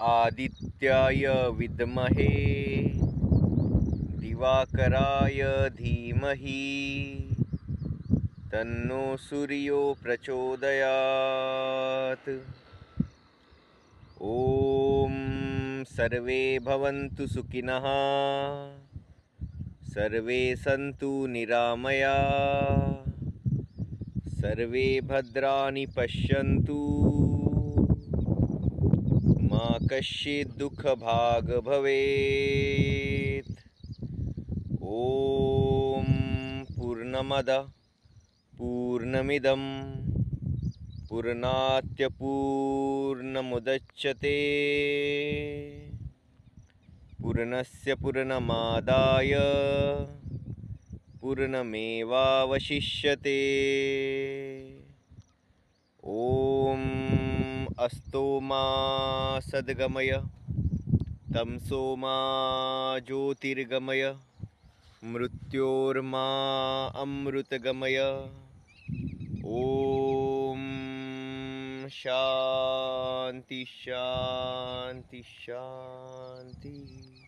आदित्याय विद्महे दिवाकराय धीमहि तन्नो सूर्यो प्रचोदयात्। ॐ सर्वे भवन्तु सुखिनः, सर्वे सन्तु निरामया, सर्वे भद्राणि पश्यन्तु, मा कश्चित् दुःखभाग् भवेत्। ॐ पूर्णमदः पूर्णमिदं पूर्णात् पूर्णमुदच्यते पूर्णस्य पूर्णमादाय पूर्णमेवावशिष्यते। ॐ अस्तो मा सद्गमय तमसो मा ज्योतिर्गमय मृत्योर्मा अमृतगमय। ॐ शान्ति शान्ति शान्ति।